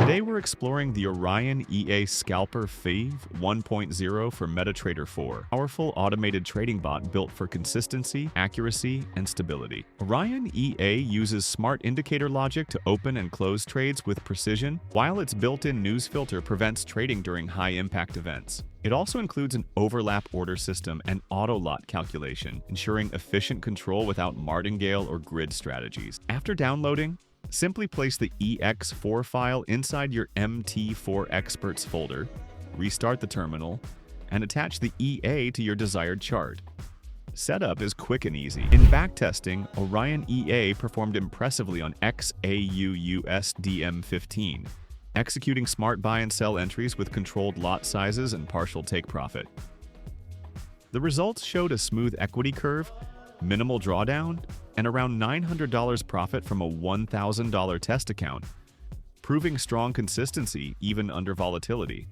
Today we're exploring the ORION EA SCALPER V1.0 for MetaTrader 4, powerful automated trading bot built for consistency, accuracy, and stability. ORION EA uses smart indicator logic to open and close trades with precision, while its built-in news filter prevents trading during high-impact events. It also includes an overlap order system and auto-lot calculation, ensuring efficient control without martingale or grid strategies. After downloading, simply place the EX4 file inside your MT4 Experts folder, restart the terminal, and attach the EA to your desired chart. Setup is quick and easy. In backtesting, ORION EA performed impressively on XAUUSD M15, executing smart buy and sell entries with controlled lot sizes and partial take profit. The results showed a smooth equity curve, minimal drawdown, and around $900 profit from a $1,000 test account, proving strong consistency even under volatility.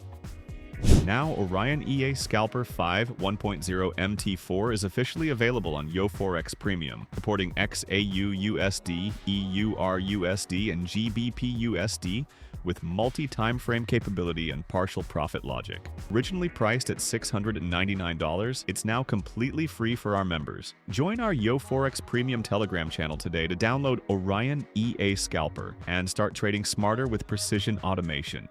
Now, ORION EA SCALPER V1.0 MT4 is officially available on Forex Premium, supporting XAUUSD, EURUSD, and GBPUSD with multi-timeframe capability and partial profit logic. Originally priced at $699, it's now completely free for our members. Join our Forex Premium Telegram channel today to download ORION EA SCALPER and start trading smarter with precision automation.